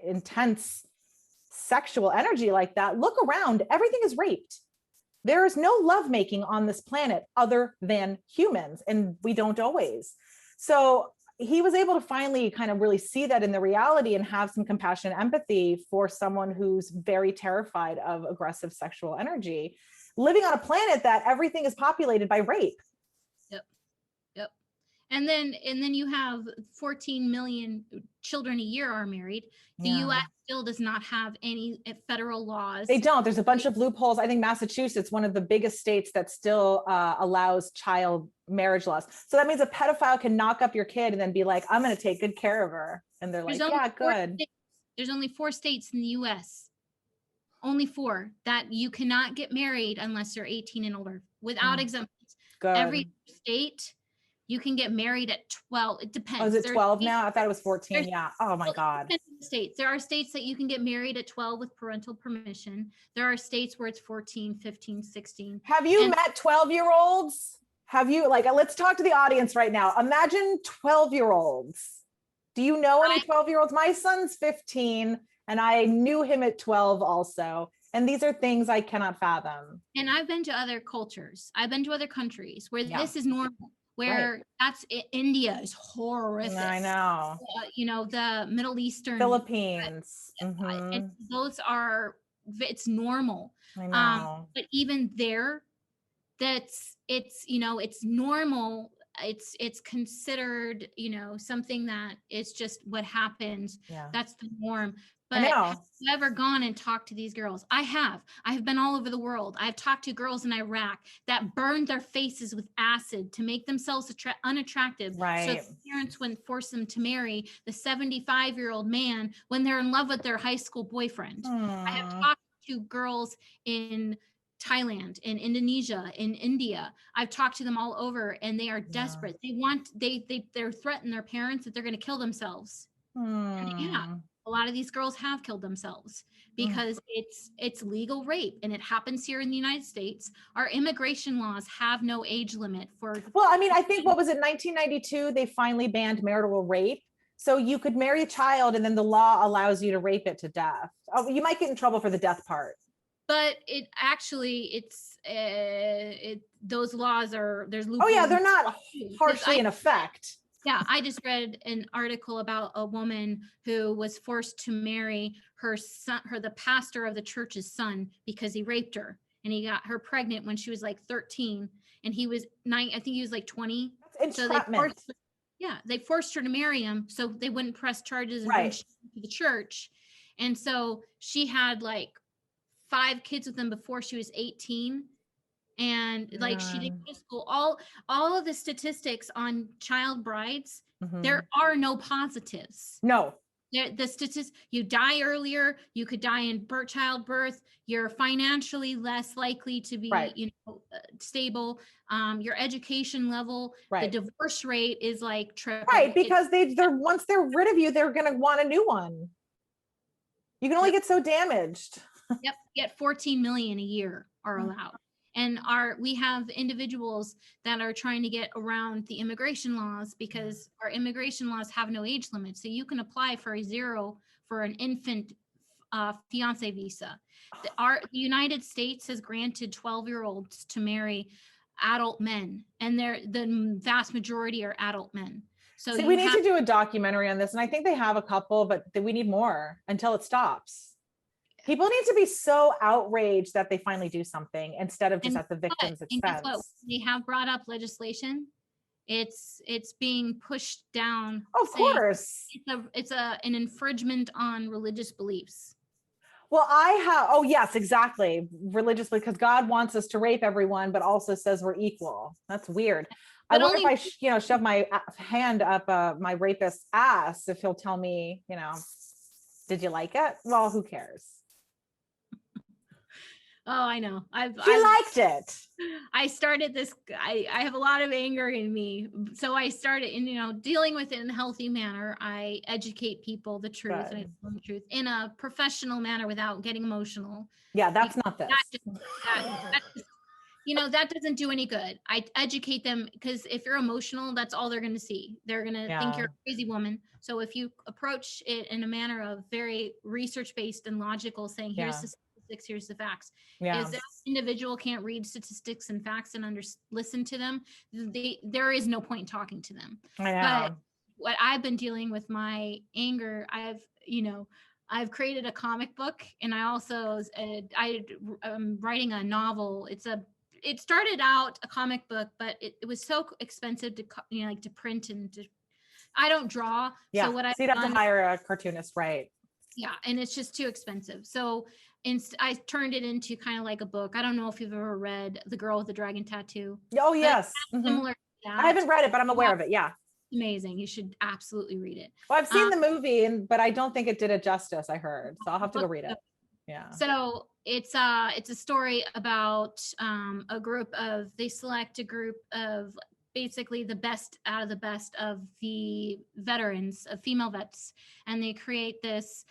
intense sexual energy like that, look around, everything is raped. There is no lovemaking on this planet other than humans, and we don't always. So he was able to finally kind of really see that in the reality and have some compassion and empathy for someone who's very terrified of aggressive sexual energy, living on a planet that everything is populated by rape. Yep. And then you have 14 million children a year are married. The U.S. still does not have any federal laws. They don't. There's a bunch of loopholes. I think Massachusetts, one of the biggest states that still allows child marriage laws. So that means a pedophile can knock up your kid and then be like, I'm going to take good care of her. And they're like, yeah, good. There's only 4 states in the U.S. Only 4 that you cannot get married unless you're 18 and older without exemptions. Good. Every state you can get married at 12. It depends. Oh, is it 12 now? I thought it was 14. Yeah. Oh my God. States. There are states that you can get married at 12 with parental permission. There are states where it's 14, 15, 16. Have you met 12-year-olds? Have you, let's talk to the audience right now. Imagine 12-year-olds. Do you know any 12-year-olds? My son's 15 and I knew him at 12 also. And these are things I cannot fathom. And I've been to other cultures. I've been to other countries where this is normal. Where India is horrific. I know. The Middle Eastern, Philippines. And it's normal. I know. But even there, it's normal. It's considered, something that is just what happens. Yeah. That's the norm. I But know. have you ever gone and talked to these girls? I have been all over the world. I've talked to girls in Iraq that burned their faces with acid to make themselves unattractive, so Right. their parents wouldn't force them to marry the 75-year-old man when they're in love with their high school boyfriend. I have talked to girls in Thailand, in Indonesia, in India. I've talked to them all over, and they are desperate. They're threatening their parents that they're going to kill themselves. And yeah, a lot of these girls have killed themselves because it's legal rape, and it happens here in the United States. Our immigration laws have no age limit for. Well, I mean, I think, what was it, 1992, they finally banned marital rape. So you could marry a child and then the law allows you to rape it to death. Oh, you might get in trouble for the death part. But it actually, those laws are, there's Oh loopholes. yeah, they're not harshly in effect. Yeah, I just read an article about a woman who was forced to marry her son, the pastor of the church's son, because he raped her, and he got her pregnant when she was like 13, and he was 9. I think he was like 20. That's entrapment. So they forced her to marry him so they wouldn't press charges and bring shame to the church. And so she had like 5 kids with him before she was 18. And like she didn't go to school. All of the statistics on child brides, there are no positives. No. The statistics, you die earlier, you could die in childbirth, you're financially less likely to be stable, your education level, the divorce rate is like triple. Right, because they're once they're rid of you, they're gonna want a new one. You can only get so damaged. Yep, get 14 million a year are allowed. And we have individuals that are trying to get around the immigration laws because our immigration laws have no age limit. So you can apply for for an infant fiance visa. The United States has granted 12-year-olds to marry adult men, and the vast majority are adult men. So we need to do a documentary on this, and I think they have a couple, but we need more until it stops. People need to be so outraged that they finally do something instead of just at the victim's expense. And guess what? They have brought up legislation. It's being pushed down. Of course. It's an infringement on religious beliefs. Well, yes, exactly. Religiously, because God wants us to rape everyone, but also says we're equal. That's weird. But I wonder if I, shove my hand up my rapist's ass, if he'll tell me, did you like it? Well, who cares? Oh, I know. I liked it. I started this. I have a lot of anger in me. So I started dealing with it in a healthy manner. I educate people the truth and I tell them the truth in a professional manner without getting emotional. Yeah, that's not this. That doesn't do any good. I educate them because if you're emotional, that's all they're going to see. They're going to think you're a crazy woman. So if you approach it in a manner of very research-based and logical, saying, here's the statistics, here's the facts. If that individual can't read statistics and facts and listen to them, there is no point in talking to them. But what I've been dealing with my anger, I've created a comic book, and I also I'm writing a novel. It started out a comic book, but it was so expensive to to print and I don't draw. Yeah. So what you'd have to hire a cartoonist, right? Yeah, and it's just too expensive. So I turned it into kind of like a book. I don't know if you've ever read The Girl with the Dragon Tattoo. Oh yes. Similar to that. I haven't read it, but I'm aware of it. Yeah. Amazing. You should absolutely read it. Well, I've seen the movie, but I don't think it did it justice, I heard. So I'll have to go read it. Yeah. So it's a story about they select a group of basically the best out of the best of the veterans, of female vets, and they create this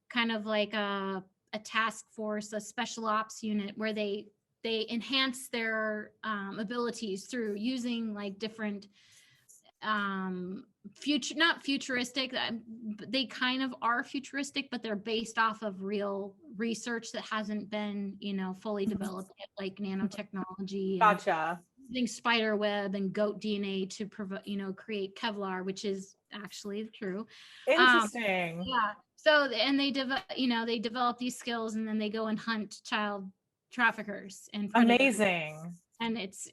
kind of like a task force, a special ops unit where they enhance their abilities through using like different not futuristic, they kind of are futuristic, but they're based off of real research that hasn't been fully developed yet, like nanotechnology. Gotcha. Using spider web and goat DNA to create Kevlar, which is actually true. Interesting. Yeah. So and they develop these skills, and then they go and hunt child traffickers and predators. Amazing. And it's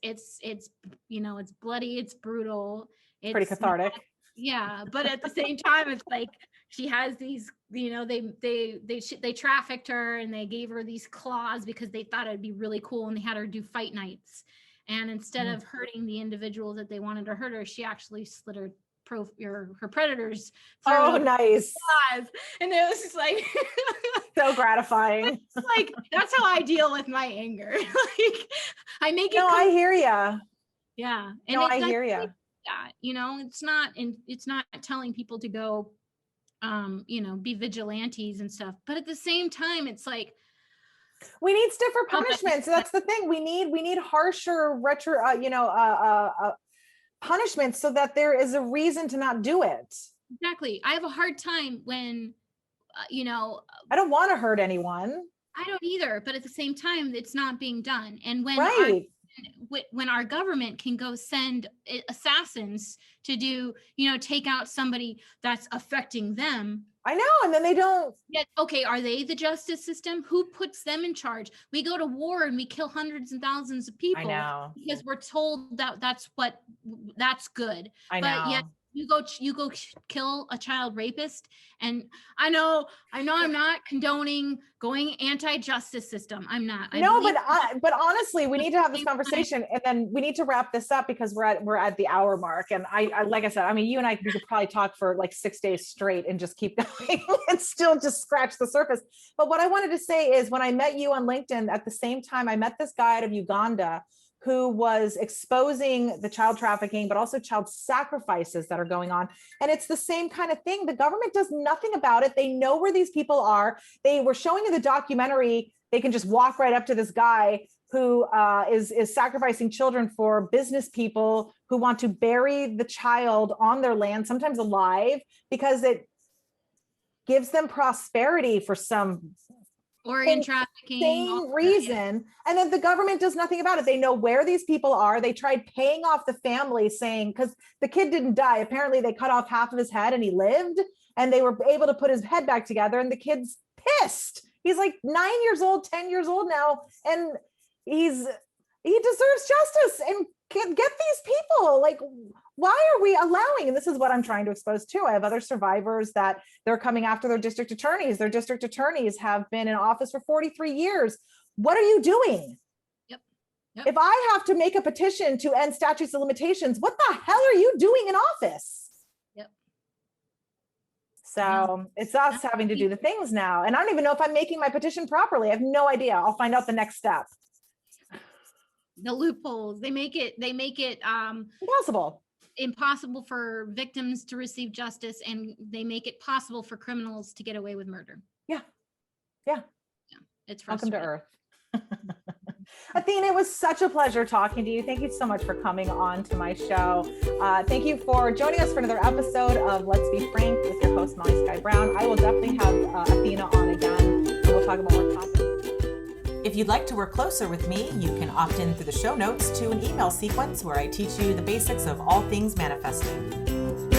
bloody, it's brutal. It's pretty cathartic. Yeah, but at the same time, it's like she has these, they trafficked her and they gave her these claws because they thought it'd be really cool, and they had her do fight nights. And instead of hurting the individual that they wanted to hurt her, she actually slit her predators Oh, nice. claws. And it was just like so gratifying. like that's how I deal with my anger. Like I make it. No, I hear ya. Yeah. And no, I hear ya. That, it's not telling people to go, be vigilantes and stuff. But at the same time, it's like, we need stiffer punishments. That's the thing. We need harsher punishments so that there is a reason to not do it. Exactly. I have a hard time when, I don't want to hurt anyone. I don't either. But at the same time, it's not being done. And when when our government can go send assassins to do, take out somebody that's affecting them. I know. And then they don't. Yeah. Okay. Are they the justice system? Who puts them in charge? We go to war and we kill hundreds and thousands of people. I know. Because we're told that that's good. I know. But yet you go kill a child rapist. And I know I'm not condoning going anti-justice system. I'm not. But honestly, we need to have this conversation, and then we need to wrap this up because we're at the hour mark. And I like I said, I mean, you and I, we could probably talk for like 6 days straight and just keep going and still just scratch the surface. But what I wanted to say is, when I met you on LinkedIn, at the same time, I met this guy out of Uganda who was exposing the child trafficking, but also child sacrifices that are going on. And it's the same kind of thing. The government does nothing about it. They know where these people are. They were showing in the documentary, they can just walk right up to this guy who is sacrificing children for business people who want to bury the child on their land, sometimes alive, because it gives them prosperity for some organ trafficking, same reason. And then the government does nothing about it. They know where these people are. They tried paying off the family, saying, because the kid didn't die, apparently they cut off half of his head and he lived, and they were able to put his head back together, and the kid's pissed. He's like 9 years old, 10 years old now, and he deserves justice. And get these people, like, why are we allowing, and this is what I'm trying to expose too. I have other survivors that they're coming after their district attorneys. Their district attorneys have been in office for 43 years. What are you doing? Yep. If I have to make a petition to end statutes of limitations, what the hell are you doing in office? Yep. So it's us having to do the things now. And I don't even know if I'm making my petition properly. I have no idea. I'll find out the next step. The loopholes, they make it impossible for victims to receive justice, and they make it possible for criminals to get away with murder. Yeah. It's welcome to Earth. Athena, it was such a pleasure talking to you. Thank you so much for coming on to my show. Thank you for joining us for another episode of Let's Be Frank with your host, Molly Sky Brown. I will definitely have Athena on again, and we'll talk about more topics. If you'd like to work closer with me, you can opt in through the show notes to an email sequence where I teach you the basics of all things manifesting.